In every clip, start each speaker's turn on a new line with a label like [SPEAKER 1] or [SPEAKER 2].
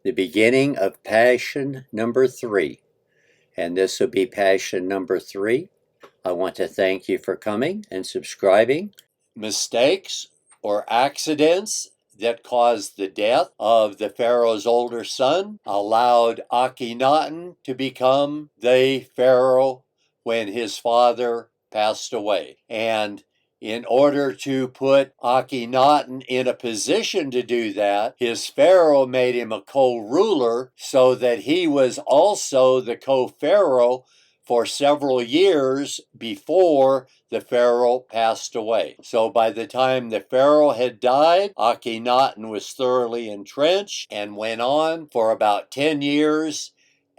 [SPEAKER 1] the beginning of passion number 3. And this will be passion number 3. I want to thank you for coming and subscribing. Mistakes or accidents that caused the death of the Pharaoh's older son allowed Akhenaten to become the Pharaoh when his father passed away. And in order to put Akhenaten in a position to do that, his Pharaoh made him a co-ruler so that he was also the co-Pharaoh for several years before the Pharaoh passed away. So by the time the Pharaoh had died, Akhenaten was thoroughly entrenched and went on for about 10 years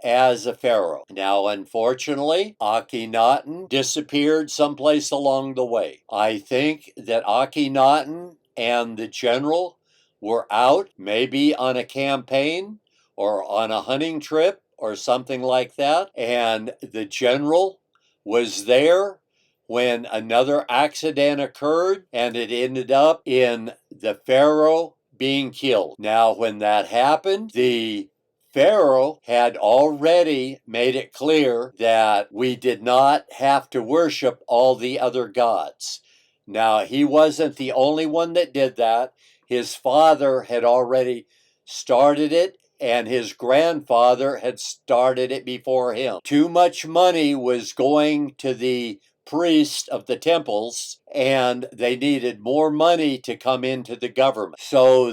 [SPEAKER 1] as a pharaoh. Now, unfortunately, Akhenaten disappeared someplace along the way. I think that Akhenaten and the general were out, maybe on a campaign or on a hunting trip or something like that, and the general was there when another accident occurred, and it ended up in the pharaoh being killed. Now, when that happened, the Pharaoh had already made it clear that we did not have to worship all the other gods. Now, he wasn't the only one that did that. His father had already started it, and his grandfather had started it before him. Too much money was going to the priests of the temples, and they needed more money to come into the government. So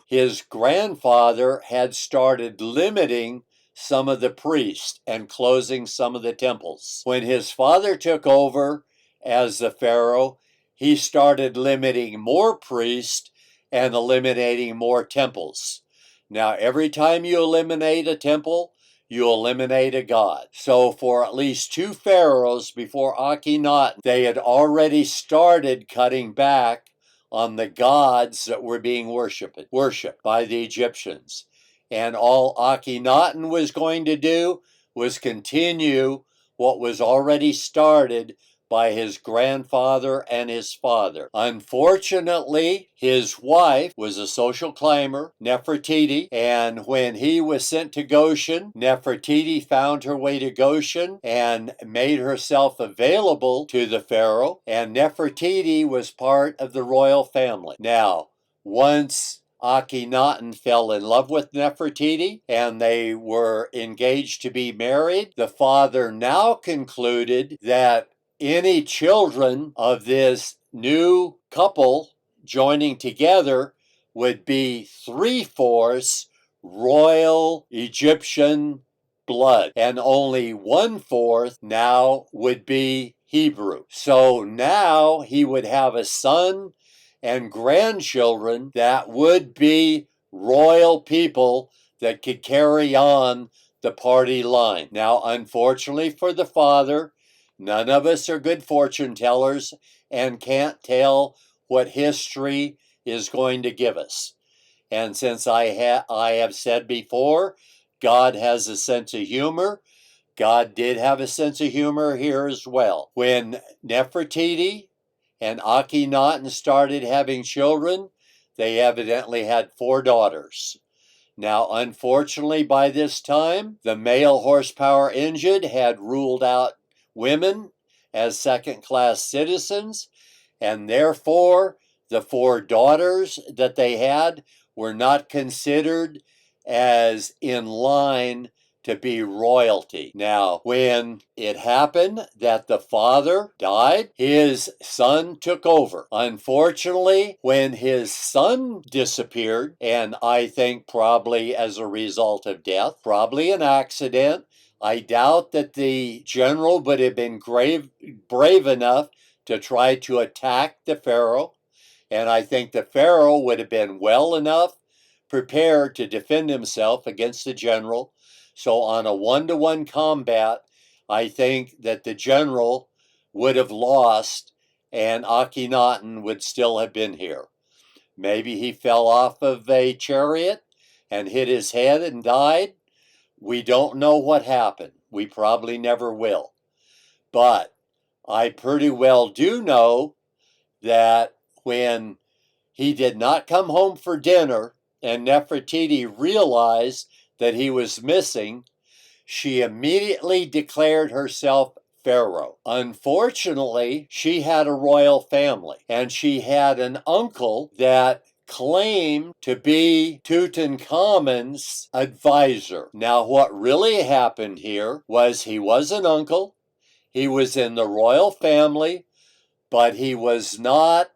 [SPEAKER 1] his grandfather had started limiting some of the priests and closing some of the temples. When his father took over as the pharaoh, he started limiting more priests and eliminating more temples. Now, every time you eliminate a temple, you eliminate a god. So for at least 2 pharaohs before Akhenaten, they had already started cutting back on the gods that were being worshipped by the Egyptians. And all Akhenaten was going to do was continue what was already started by his grandfather and his father. Unfortunately, his wife was a social climber, Nefertiti, and when he was sent to Goshen, Nefertiti found her way to Goshen and made herself available to the pharaoh, and Nefertiti was part of the royal family. Now, once Akhenaten fell in love with Nefertiti and they were engaged to be married, the father now concluded that any children of this new couple joining together would be 3/4 royal Egyptian blood, and only 1/4 now would be Hebrew. So now he would have a son and grandchildren that would be royal people that could carry on the party line. Now, unfortunately for the father, none of us are good fortune tellers and can't tell what history is going to give us. And since I have said before, God has a sense of humor, God did have a sense of humor here as well. When Nefertiti and Akhenaten started having children, they evidently had 4 daughters. Now, unfortunately, by this time, the male horsepower engine had ruled out women as second-class citizens, and therefore the 4 daughters that they had were not considered as in line to be royalty. Now, when it happened that the father died, his son took over. Unfortunately, when his son disappeared, and I think probably as a result of death, probably an accident, I doubt that the general would have been brave enough to try to attack the pharaoh, and I think the pharaoh would have been well enough prepared to defend himself against the general. So on a 1-to-1 combat, I think that the general would have lost and Akhenaten would still have been here. Maybe he fell off of a chariot and hit his head and died. We don't know what happened. We probably never will. But I pretty well do know that when he did not come home for dinner and Nefertiti realized that he was missing, she immediately declared herself Pharaoh. Unfortunately, she had a royal family, and she had an uncle that claimed to be Tutankhamun's advisor. Now, what really happened here was he was an uncle, he was in the royal family, but he was not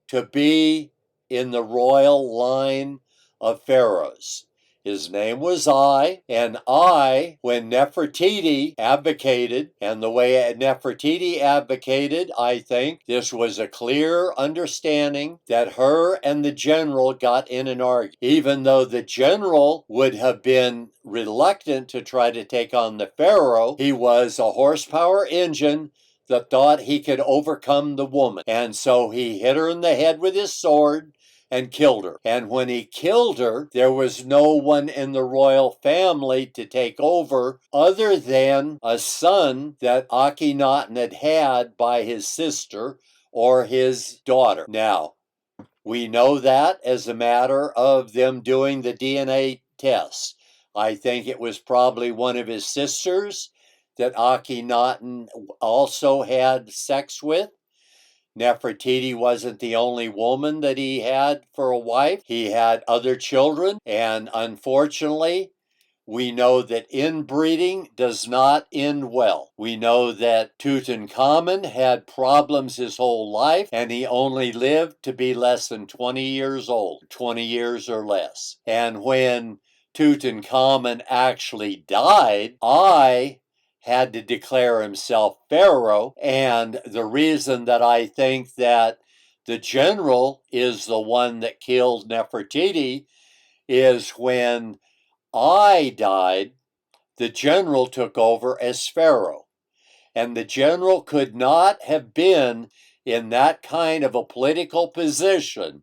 [SPEAKER 1] to be in the royal line of pharaohs. His name was Ai, and Ai, when Nefertiti advocated, and the way Nefertiti advocated, I think this was a clear understanding that her and the general got in an argument. Even though the general would have been reluctant to try to take on the pharaoh, he was a horsepower engine that thought he could overcome the woman. And so he hit her in the head with his sword and killed her. And when he killed her, there was no one in the royal family to take over other than a son that Akhenaten had had by his sister or his daughter. Now, we know that as a matter of them doing the DNA tests. I think it was probably one of his sisters that Akhenaten also had sex with. Nefertiti wasn't the only woman that he had for a wife. He had other children, and unfortunately, we know that inbreeding does not end well. We know that Tutankhamun had problems his whole life, and he only lived to be less than 20 years old, 20 years or less. And when Tutankhamun actually died, I had to declare himself pharaoh, and the reason that I think that the general is the one that killed Nefertiti is when I died, the general took over as pharaoh, and the general could not have been in that kind of a political position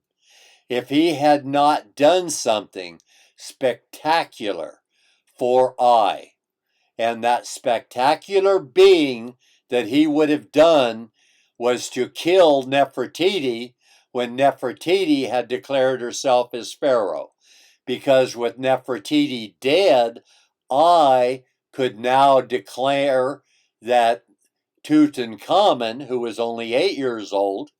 [SPEAKER 1] if he had not done something spectacular for I. And that spectacular being that he would have done was to kill Nefertiti when Nefertiti had declared herself as pharaoh. Because with Nefertiti dead, I could now declare that Tutankhamun, who was only 8 years old,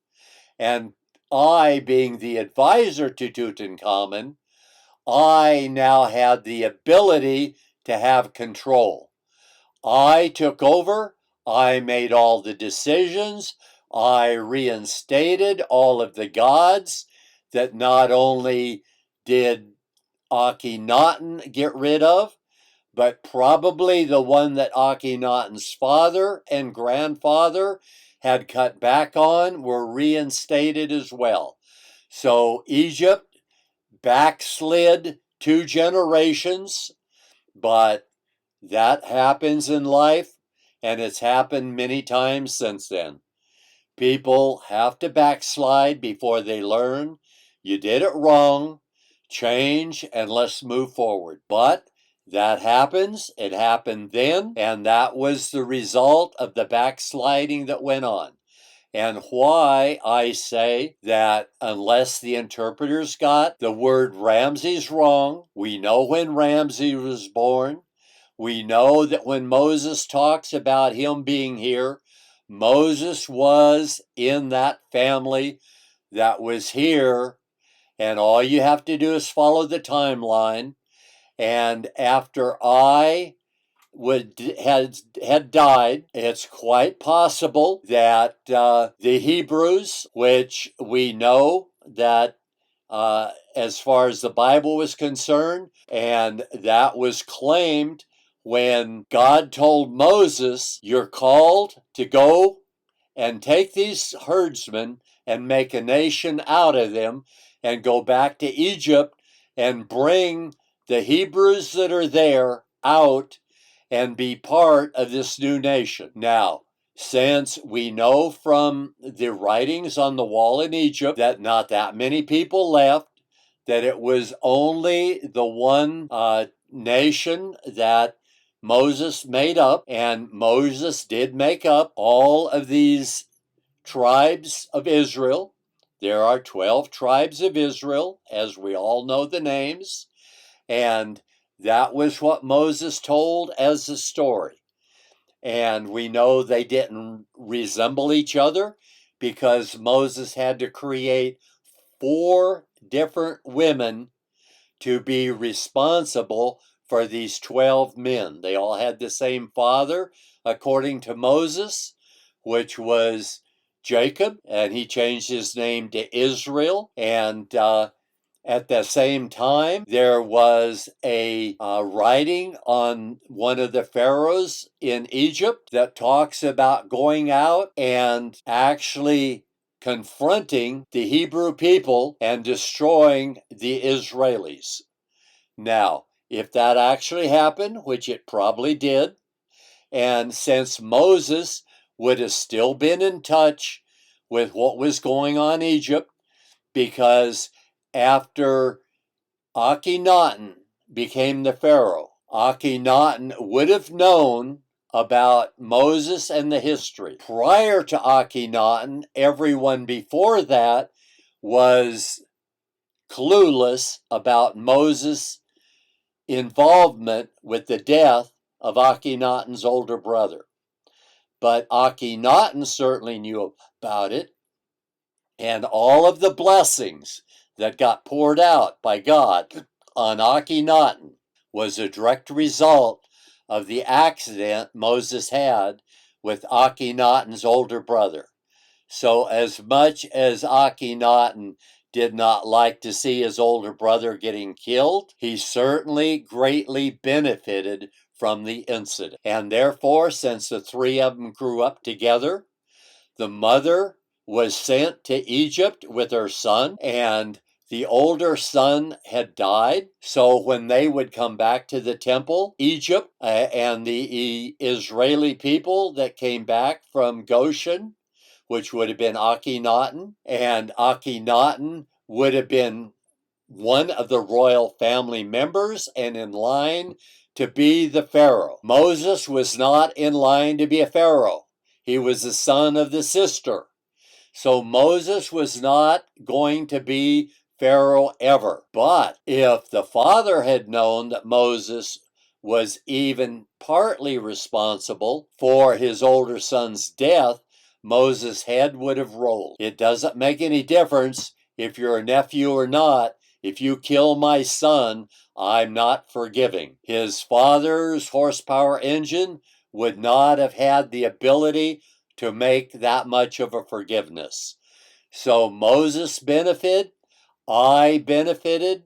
[SPEAKER 1] and I being the advisor to Tutankhamun, I now had the ability to have control. I took over, I made all the decisions, I reinstated all of the gods that not only did Akhenaten get rid of, but probably the one that Akhenaten's father and grandfather had cut back on were reinstated as well. So Egypt backslid 2 generations, but that happens in life, and it's happened many times since then. People have to backslide before they learn. You did it wrong. Change, and let's move forward. But that happens. It happened then, and that was the result of the backsliding that went on. And why I say that unless the interpreters got the word Ramses wrong, we know when Ramses was born. We know that when Moses talks about him being here, Moses was in that family that was here, and all you have to do is follow the timeline. And after I had died, it's quite possible that the Hebrews, which we know that as far as the Bible was concerned, and that was claimed when God told Moses, you're called to go and take these herdsmen and make a nation out of them and go back to Egypt and bring the Hebrews that are there out and be part of this new nation. Now, since we know from the writings on the wall in Egypt that not that many people left, that it was only the one nation that Moses made up, and Moses did make up all of these tribes of Israel, There are 12 tribes of Israel, as we all know the names, and that was what Moses told as a story. And we know they didn't resemble each other because Moses had to create 4 different women to be responsible for these 12 men. They all had the same father, according to Moses, which was Jacob, and he changed his name to Israel. And at the same time, there was a writing on one of the pharaohs in Egypt that talks about going out and actually confronting the Hebrew people and destroying the Israelis. Now, if that actually happened, which it probably did, and since Moses would have still been in touch with what was going on in Egypt, because after Akhenaten became the Pharaoh, Akhenaten would have known about Moses and the history. Prior to Akhenaten, everyone before that was clueless about Moses' involvement with the death of Akhenaten's older brother. But Akhenaten certainly knew about it, and all of the blessings that got poured out by God on Akhenaten was a direct result of the accident Moses had with Akhenaten's older brother. So as much as Akhenaten did not like to see his older brother getting killed, he certainly greatly benefited from the incident. And therefore, since the 3 of them grew up together, the mother was sent to Egypt with her son, and the older son had died. So when they would come back to the temple, Egypt and the Israeli people that came back from Goshen, which would have been Akhenaten, and Akhenaten would have been one of the royal family members and in line to be the Pharaoh. Moses was not in line to be a Pharaoh. He was the son of the sister. So Moses was not going to be Pharaoh ever. But if the father had known that Moses was even partly responsible for his older son's death, Moses' head would have rolled. It doesn't make any difference if you're a nephew or not. If you kill my son, I'm not forgiving. His father's horsepower engine would not have had the ability to make that much of a forgiveness. So Moses benefited, I benefited,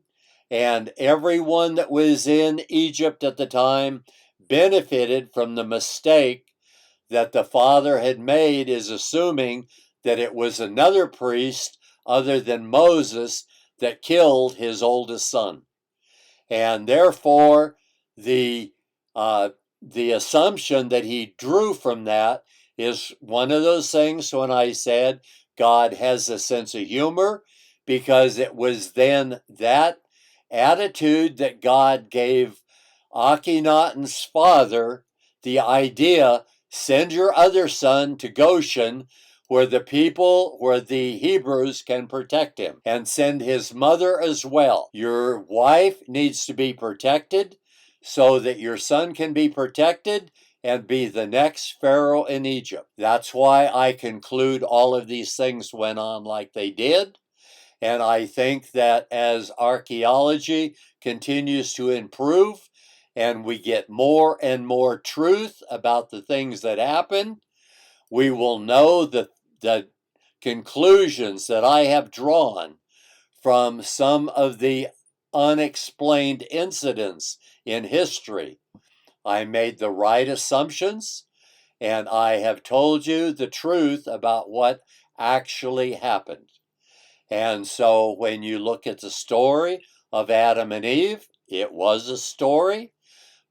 [SPEAKER 1] and everyone that was in Egypt at the time benefited from the mistake that the father had made, is assuming that it was another priest other than Moses that killed his oldest son. And therefore, the assumption that he drew from that is one of those things when I said God has a sense of humor, because it was then that attitude that God gave Akhenaten's father the idea: send your other son to Goshen, where the Hebrews can protect him, and send his mother as well. Your wife needs to be protected so that your son can be protected and be the next Pharaoh in Egypt. That's why I conclude all of these things went on like they did. And I think that as archaeology continues to improve and we get more and more truth about the things that happened, we will know that the conclusions that I have drawn from some of the unexplained incidents in history. I made the right assumptions, and I have told you the truth about what actually happened. And so when you look at the story of Adam and Eve, it was a story,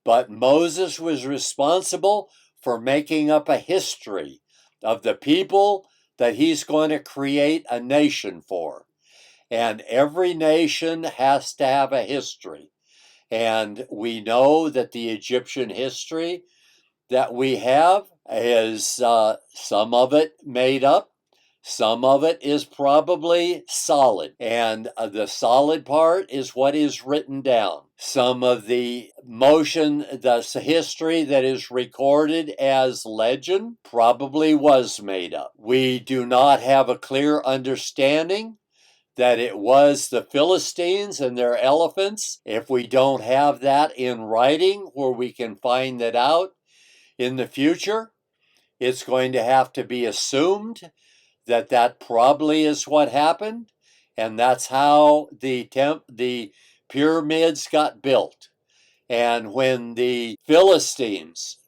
[SPEAKER 1] but Moses was responsible for making up a history of the people that he's going to create a nation for. And every nation has to have a history. And we know that the Egyptian history that we have is some of it made up, Some of it is probably solid, and the solid part is what is written down. Some of the the history that is recorded as legend probably was made up. We do not have a clear understanding that it was the Philistines and their elephants. If we don't have that in writing where we can find that out in the future, it's going to have to be assumed that that probably is what happened, and that's how the pyramids got built. And when the Philistines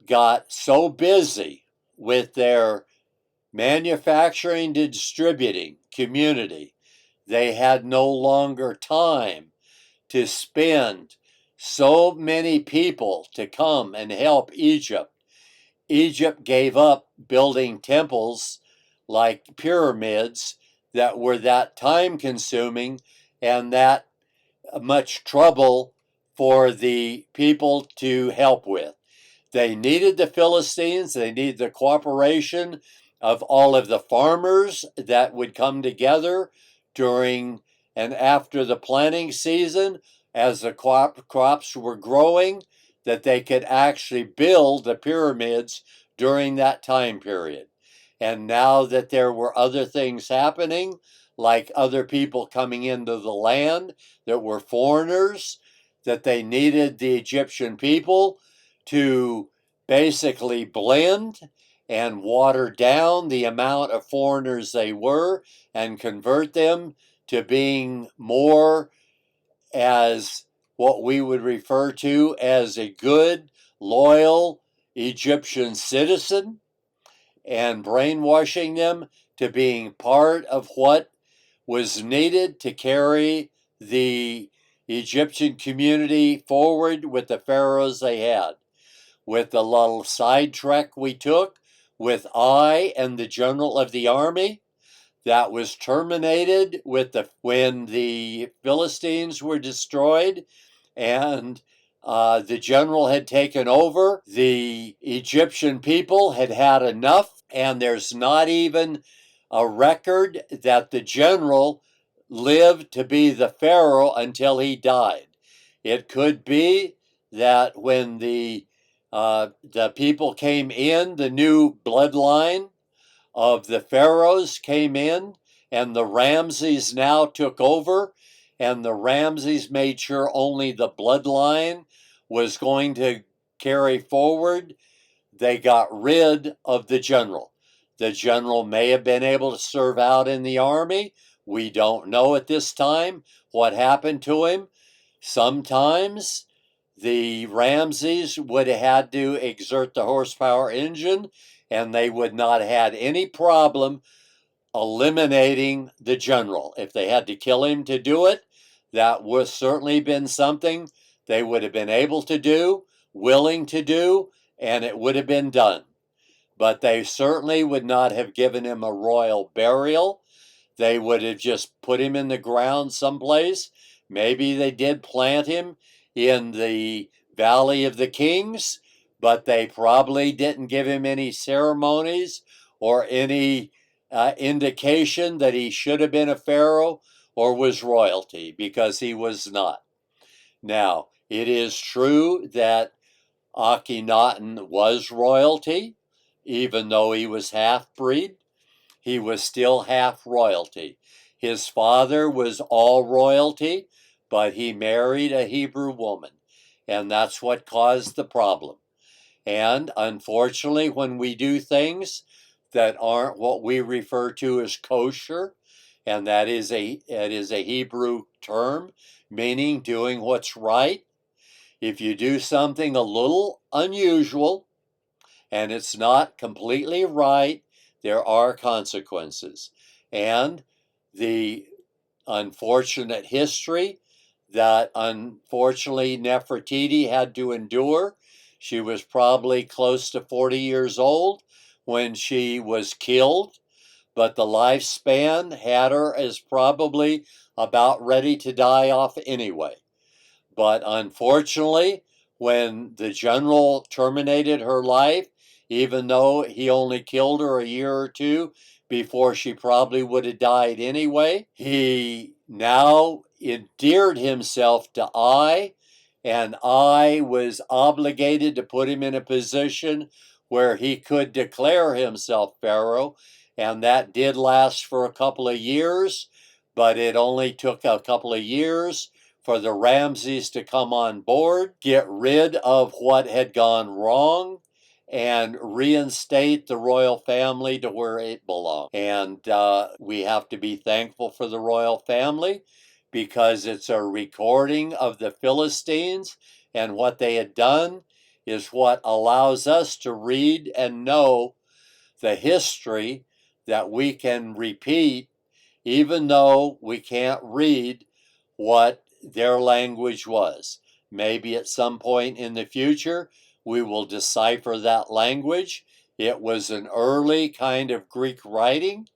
[SPEAKER 1] got so busy with their manufacturing and distributing community, they had no longer time to spend so many people to come and help Egypt. Egypt gave up building temples like pyramids that were that time consuming and that much trouble for the people to help with. They needed the Philistines, they needed the cooperation of all of the farmers that would come together during and after the planting season as the crops were growing, that they could actually build the pyramids during that time period. And now that there were other things happening, like other people coming into the land that were foreigners, that they needed the Egyptian people to basically blend and water down the amount of foreigners they were and convert them to being more as what we would refer to as a good, loyal Egyptian citizen, and brainwashing them to being part of what was needed to carry the Egyptian community forward with the pharaohs they had. With the little sidetrack we took with I and the general of the army, that was terminated with when the Philistines were destroyed and the general had taken over. The Egyptian people had had enough, and there's not even a record that the general lived to be the pharaoh until he died. It could be that when the people came in, the new bloodline of the pharaohs came in, and the Ramses now took over, and the Ramses made sure only the bloodline was going to carry forward. They got rid of the general. The general may have been able to serve out in the army. We don't know at this time what happened to him. Sometimes the Ramses would have had to exert the horsepower engine, and they would not have had any problem eliminating the general. If they had to kill him to do it, that would certainly been something they would have been able to do, willing to do, and it would have been done. But they certainly would not have given him a royal burial. They would have just put him in the ground someplace. Maybe they did plant him in the Valley of the Kings, but they probably didn't give him any ceremonies or any indication that he should have been a pharaoh or was royalty, because he was not. Now, it is true that Akhenaten was royalty, even though he was half-breed. He was still half royalty. His father was all royalty, but he married a Hebrew woman, and that's what caused the problem. And unfortunately, when we do things that aren't what we refer to as kosher, and it is a Hebrew term meaning doing what's right, if you do something a little unusual and it's not completely right, there are consequences. And the unfortunate history that unfortunately Nefertiti had to endure. She was probably close to 40 years old when she was killed, but the lifespan had her as probably about ready to die off anyway. But unfortunately, when the general terminated her life, even though he only killed her a year or two before she probably would have died anyway. He now endeared himself to Ai, and Ai was obligated to put him in a position where he could declare himself Pharaoh, and that did last for a couple of years, but it only took a couple of years for the Ramses to come on board, get rid of what had gone wrong, and reinstate the royal family to where it belonged. And we have to be thankful for the royal family because it's a recording of the Philistines, and what they had done is what allows us to read and know the history that we can repeat, even though we can't read what their language was. Maybe at some point in the future, we will decipher that language. It was an early kind of Greek writing,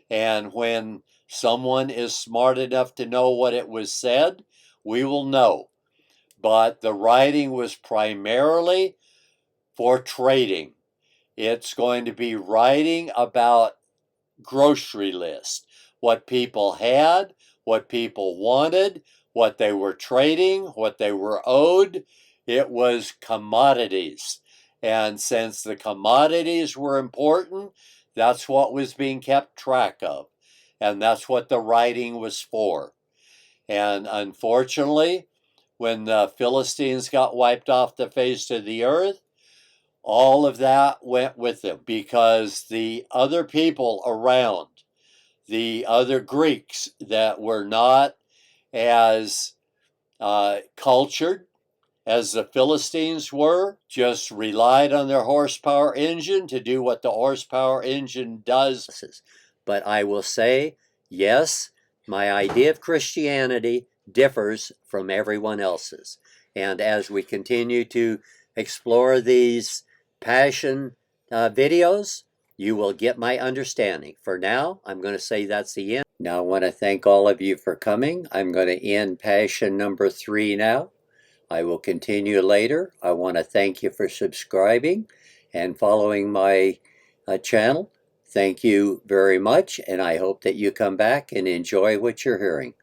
[SPEAKER 1] and when someone is smart enough to know what it was said, we will know. But the writing was primarily for trading. It's going to be writing about grocery lists, what people had, what people wanted, what they were trading, what they were owed. It was commodities. And since the commodities were important, that's what was being kept track of. And that's what the writing was for. And unfortunately, when the Philistines got wiped off the face of the earth, all of that went with them because the other people around, the other Greeks that were not as cultured as the Philistines were, just relied on their horsepower engine to do what the horsepower engine does. But I will say, yes, my idea of Christianity differs from everyone else's. And as we continue to explore these passion videos, you will get my understanding. For now, I'm going to say that's the end. Now I want to thank all of you for coming. I'm going to end passion number 3 now. I will continue later. I want to thank you for subscribing and following my channel. Thank you very much, and I hope that you come back and enjoy what you're hearing.